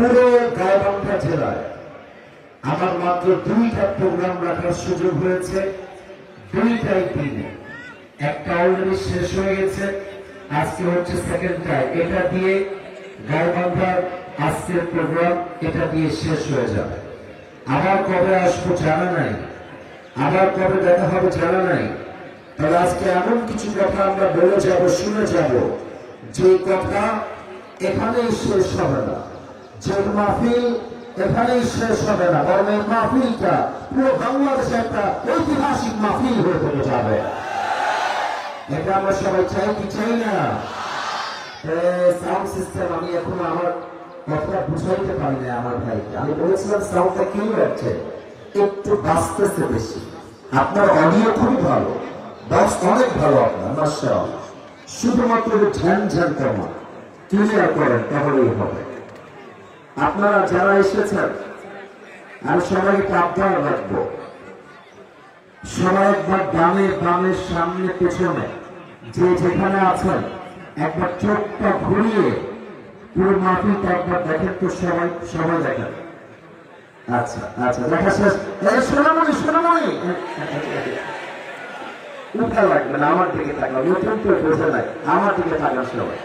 পুরো গাইবান্ধা জেলায় আমার মাত্র 2টা প্রোগ্রাম রাখার সুযোগ হয়েছে, 2টাই দিনে। একটা অলরেডি শেষ হয়ে গেছে, আজকে হচ্ছে সেকেন্ডটা। এটা দিয়ে গাইবান্ধার আজকের প্রোগ্রাম এটা দিয়ে শেষ হয়ে যাবে। আবার কবে আসবো জানা নাই, আবার কবে দেখা হবে জানা নাই। তবে আজকে এমন কিছু কথা আমরা বলে যাব, শুনে যাব, যে কথা এখানেই শেষ হবে না, যে মাহফিল এখানেই শেষ হবে না, বরং এই মাহফিলটা পুরো বাংলাদেশে একটা ঐতিহাসিক মাহফিল হয়ে থেকে যাবে। এটা আমরা সবাই চাই কি চাই না? সাউন্ড সিস্টেম আমি এখন আমার কথা বুঝাইতে পারি না আমার ভাইকে। আমি বলেছিলাম সাউন্ডটা কি হচ্ছে, একটু বাঁচতেছে বেশি। আপনার অডিও খুবই ভালো, বাস অনেক ভালো আপনার, মাশাআল্লাহ। শুধুমাত্র ঝ্যান ঝ্যান কমা ক্লিয়ার করেন, তাহলেই হবে। আপনারা যারা এসেছেন আমি সবাইকে আবদার রাখবো, সবাই একবার ডানে বামে সামনে পেছনে যে যেখানে আছেন একবার চোখটা ঘুরিয়ে পুরো মাহফিলটা একবার দেখেন তো, সবাই সবাই দেখেন। আচ্ছা আচ্ছা, দেখা শেষ। সোনামণি সোনামণি উঠা লাগবে না, আমার দিকে থাকবেন, নতুন কেউ বোঝে নাই, আমার দিকে থাকেন সবাই।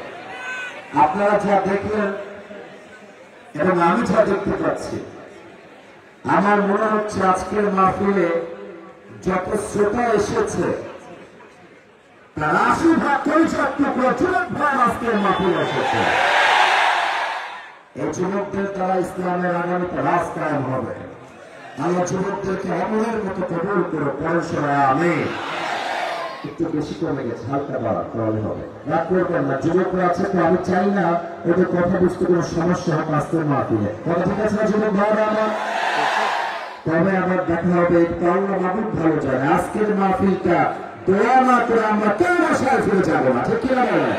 আপনারা যা দেখলেন এবং আমি যা দেখতে পাচ্ছি, আমার মনে হচ্ছে আজকের মাহফিলে যত শ্রোতা এসেছে তার 80% যুবক ভাই আজকের মাহফিলে এসেছে। এই যুবকদের দ্বারা ইসলামের আগামীতে রাজ কায়েম হবে। আল্লাহ যুবকদেরকে আমলের মতো কবুল করে পরের সময় আমি একটু বেশি কমে গেছে, হালকা বাড়া তাহলে হবে, রাগ করবেন না। যুবকরা আছে তো, আমি চাই না ওদের কথা বুঝতে কোনো সমস্যা হোক আজকের মাহফিলে। কথা ঠিক আছে না যুবক ভাইরা আমার? তবে আবার দেখা হবে, আল্লাহ মাহবুব ভালো জানে আজকের মাহফিলটা দোয়া না করে আমরা কেউ বাসায় ফিরে যাবো না, ঠিক কিনা বলেন?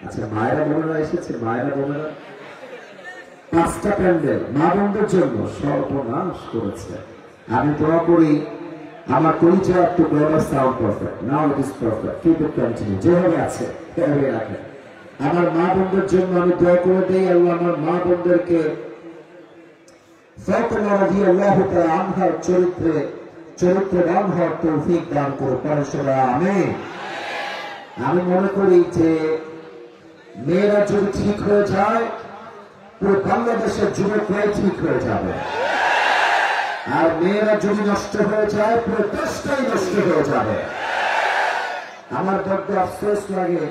আচ্ছা, মায়েরা বোনেরা এসেছে, মায়েরা বোনেরা 5টা প্যান্ডেল মা বোনদের জন্য সর্বনাশ করেছে। আমি দোয়া করি আমার পরিচয় একটু global sound perfect, now it is perfect, keep it continue, যেভাবে আছে সেভাবে রাখেন। আমার মা বোনদের জন্য আমি দোয়া করে দেই, আল্লাহ আমার মা বোনদেরকে ফাতেমা রাদিয়াল্লাহু তাআলা আনহার চরিত্রবান হওয়ার তৌফিক দান করুন, পরমেশ্বর আমিন। আমি মনে করি যে মেয়েরা যদি ঠিক হয়ে যায়, পুরো বাংলাদেশের যুবকরাই ঠিক হয়ে যাবে। আর মেয়েরা যদি নষ্ট হয়ে যায়, পুরো দেশটাই নষ্ট হয়ে যাবে। আমার বড্ড আফসোস লাগে,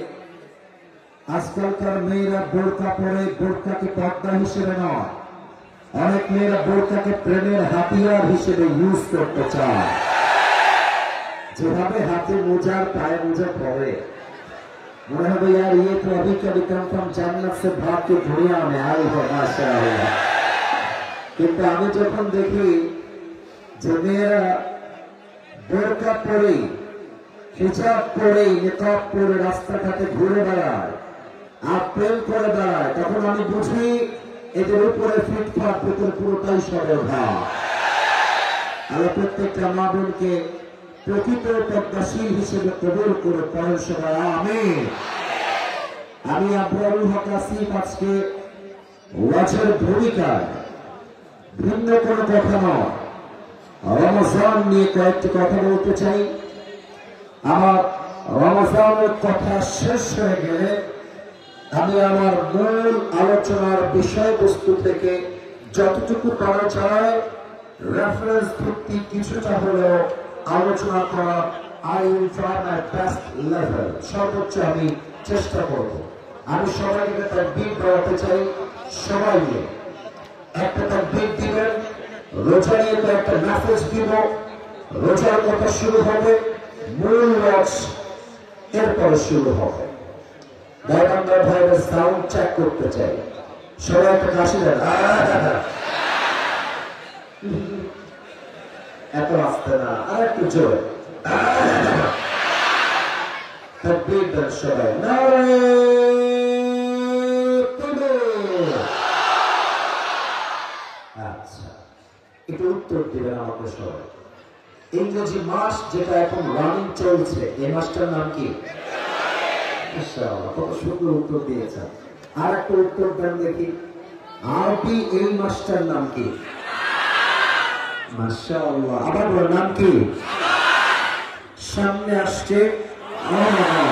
আজকালকার মেয়েরা বোরকা পরে বোরকাকে পর্দা হিসেবে নয়, অনেক মেয়েরা বোরকাকে প্রেমের হাতিয়ার হিসেবে ইউজ করতে চায়। যেভাবে হাতে মোজার পায়ে মোজা পরে মনে হবে यार ये तो अभी कभी कम জান্নাত से भाग के दुनिया में आई है माशाআল্লাহ। কিন্তু আমি যখন দেখি যে মেয়েরা বোরকা পরে, হিজাব পরে, নিকাব পরে রাস্তাঘাটে ঘুরে বেড়ায় আর প্রেম করে বেড়ায়, তখন আমি বুঝি এদের উপরে ফিটফাট, ভেতরে পুরোটাই সরলভা। আল্লাহ প্রত্যেকটা মা বোনকে প্রকৃত পদ্মাশীল হিসেবে কবুল করে পরের সময় আমিন। আমি আবরারুল হক আসিফ আজকে ওয়াজের ভূমিকায় ভিন্ন কোনো কথা নয়, রমজান নিয়ে কয়েকটি কথা বলতে চাই। আমার রমজানের কথা শেষ হয়ে গেলে আমি আমার মূল আলোচনার বিষয়বস্তু থেকে যতটুকু করা যায় রেফারেন্স ভিত্তিক কিছুটা হলেও আলোচনা করা, I will try my best level, সর্বোচ্চ আমি চেষ্টা করব। আমি সবাইকে তাকবীর দেওয়াতে চাই, সবাই মিলে একটা তাকবীর দিবেন। রোজা নিয়ে তো একটা মেসেজ দিব, রোজার কথা শুরু হবে, মূল ওয়াজ এরপরে শুরু হবে। গাইবান্ধার ভাইয়ের সাউন্ড চেক করতে চাই, সবাই একটা কাশি দেন, এত আসতে না, আর একটু জোরে তাকবীর দেন সবাই, নারে তাকবীর। আচ্ছা, একটু উত্তর দিবেন আমাকে সবাই। ইংরেজি মাস যেটা এখন রানিং চলছে, এই মাসটার নাম কি? ইনশাআল্লাহ, কত সুন্দর উত্তর দিয়েছেন। আর একটা উত্তর দেন দেখি, আরবি এই মাসটার নাম কি? মাশাআল্লাহ। আবার বলো, নাম কি? সামনে আসছে রমাদান।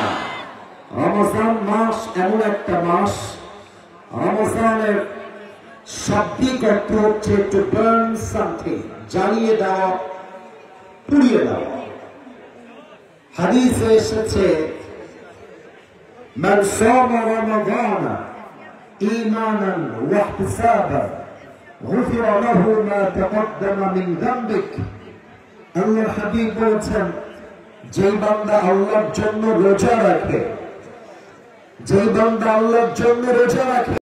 রমজান মাস এমন একটা মাস, রমজানের শাব্দিক অর্থ হচ্ছে টু বার্ন সামথিং, জ্বালিয়ে দেওয়া, পুড়িয়ে দেওয়া। হাদিসে এসেছে মান সামা রমাদানা ঈমানান ওয়া ইহতিসাবান গুফিরা লাহু মা তাকদ্দামা মিন যামবিক। আল্লাহর হাবিব বলেছেন, যেই বান্দা আল্লাহর জন্য রোজা রাখে, যেই বান্দা আল্লাহর জন্য রোজা রাখে